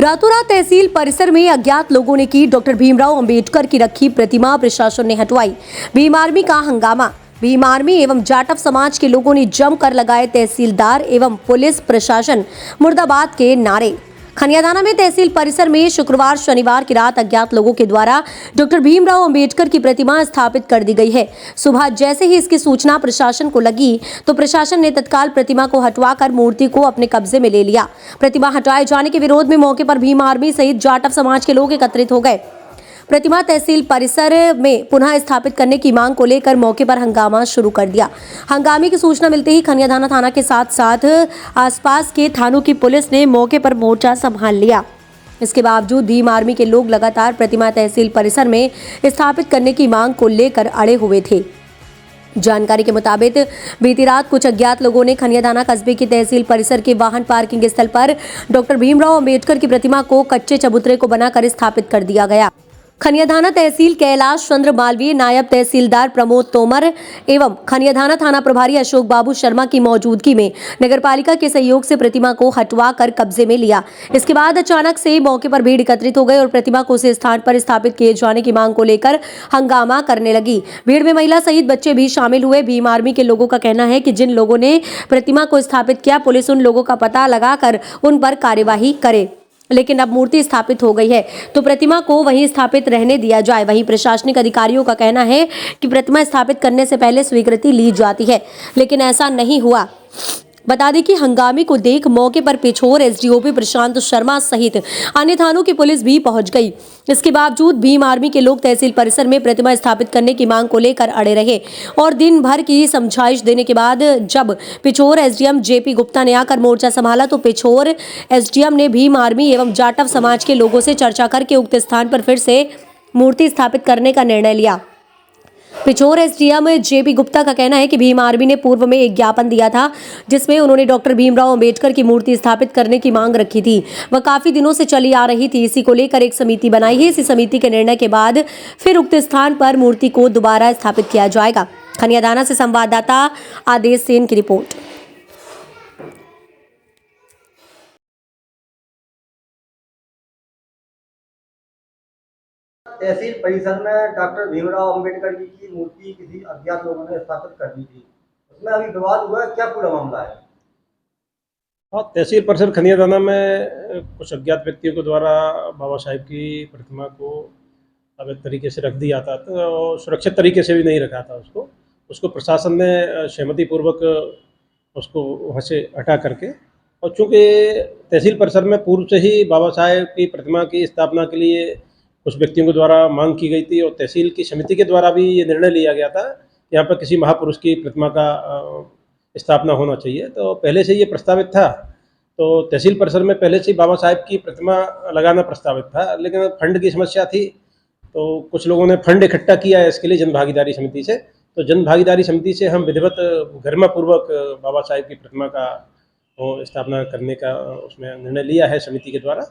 रातों रात तहसील परिसर में अज्ञात लोगों ने की डॉक्टर भीमराव अंबेडकर की रखी प्रतिमा, प्रशासन ने हटवाई। भीम आर्मी का हंगामा। भीम आर्मी एवं जाटव समाज के लोगों ने जमकर लगाए तहसीलदार एवं पुलिस प्रशासन मुर्दाबाद के नारे। खनियादाना में तहसील परिसर में शुक्रवार शनिवार की रात अज्ञात लोगों के द्वारा डॉक्टर भीमराव अंबेडकर की प्रतिमा स्थापित कर दी गई है। सुबह जैसे ही इसकी सूचना प्रशासन को लगी तो प्रशासन ने तत्काल प्रतिमा को हटवाकर मूर्ति को अपने कब्जे में ले लिया। प्रतिमा हटाए जाने के विरोध में मौके पर भीम आर्मी सहित जाटव समाज के लोग एकत्रित हो गए। प्रतिमा तहसील परिसर में पुनः स्थापित करने की मांग को लेकर मौके पर हंगामा शुरू कर दिया। हंगामे की सूचना मिलते ही खनियादाना थाना के साथ साथ आसपास के थानों की पुलिस ने मौके पर मोर्चा संभाल लिया। इसके बावजूद भीम आर्मी के लोग लगातार प्रतिमा तहसील परिसर में स्थापित करने की मांग को लेकर अड़े हुए थे। जानकारी के मुताबिक बीती रात कुछ अज्ञात लोगों ने खनियादाना कस्बे की तहसील परिसर के वाहन पार्किंग स्थल पर डॉक्टर भीमराव अंबेडकर की प्रतिमा को कच्चे चबूतरे को बनाकर स्थापित कर दिया गया। खनियादाना तहसील कैलाश चंद्र मालवीय, नायब तहसीलदार प्रमोद तोमर एवं खनियादाना थाना प्रभारी अशोक बाबू शर्मा की मौजूदगी में नगरपालिका के सहयोग से प्रतिमा को हटवा कर कब्जे में लिया। इसके बाद अचानक से मौके पर भीड़ एकत्रित हो गई और प्रतिमा को उस स्थान पर स्थापित किए जाने की मांग को लेकर हंगामा करने लगी। भीड़ में महिला सहित बच्चे भी शामिल हुए। भीम आर्मी के लोगों का कहना है कि जिन लोगों ने प्रतिमा को स्थापित किया, पुलिस उन लोगों का पता लगाकर उन पर कार्यवाही करे, लेकिन अब मूर्ति स्थापित हो गई है तो प्रतिमा को वहीं स्थापित रहने दिया जाए। वहीं प्रशासनिक अधिकारियों का कहना है कि प्रतिमा स्थापित करने से पहले स्वीकृति ली जाती है, लेकिन ऐसा नहीं हुआ। बता दें कि हंगामे को देख मौके पर पिछोर एसडीओपी प्रशांत शर्मा सहित अन्य थानों की पुलिस भी पहुंच गई। इसके बावजूद भीम आर्मी के लोग तहसील परिसर में प्रतिमा स्थापित करने की मांग को लेकर अड़े रहे और दिन भर की समझाइश देने के बाद जब पिछोर एसडीएम जेपी गुप्ता ने आकर मोर्चा संभाला तो पिछोर एसडीएम ने भीम आर्मी एवं जाटव समाज के लोगों से चर्चा करके उक्त स्थान पर फिर से मूर्ति स्थापित करने का निर्णय लिया। पिछोर एसडीएम जेपी गुप्ता का कहना है कि भीम आर्मी ने पूर्व में एक ज्ञापन दिया था जिसमें उन्होंने डॉक्टर भीमराव अंबेडकर की मूर्ति स्थापित करने की मांग रखी थी। वह काफी दिनों से चली आ रही थी। इसी को लेकर एक समिति बनाई है। इसी समिति के निर्णय के बाद फिर उक्त स्थान पर मूर्ति को दोबारा स्थापित किया जाएगा। खनियादाना से संवाददाता आदेश सेन की रिपोर्ट। तहसील परिसर में डॉक्टर भीमराव अंबेडकर जी की मूर्ति किसी अज्ञात लोगों ने स्थापित कर दी थी, उसमें अभी विवाद हुआ है, क्या पूरा मामला है? हाँ, तहसील परिसर खनियादाना में कुछ अज्ञात व्यक्तियों के द्वारा बाबा साहेब की प्रतिमा को अवैध तरीके से रख दिया था, तो सुरक्षित तरीके से भी नहीं रखा था। उसको प्रशासन ने सहमति पूर्वक उसको वहाँ से हटा करके, और चूँकि तहसील परिसर में पूर्व से ही बाबा साहेब की प्रतिमा की स्थापना के लिए कुछ व्यक्तियों के द्वारा मांग की गई थी और तहसील की समिति के द्वारा भी ये निर्णय लिया गया था कि यहाँ पर किसी महापुरुष की प्रतिमा का स्थापना होना चाहिए। तो पहले से ये प्रस्तावित था, तो तहसील परिसर में पहले से ही बाबा साहेब की प्रतिमा लगाना प्रस्तावित था, लेकिन फंड की समस्या थी तो कुछ लोगों ने फंड इकट्ठा किया है इसके लिए जन भागीदारी समिति से। तो जन भागीदारी समिति से हम विधिवत गरिमा पूर्वक बाबा साहेब की प्रतिमा का स्थापना करने का उसमें निर्णय लिया है समिति के द्वारा।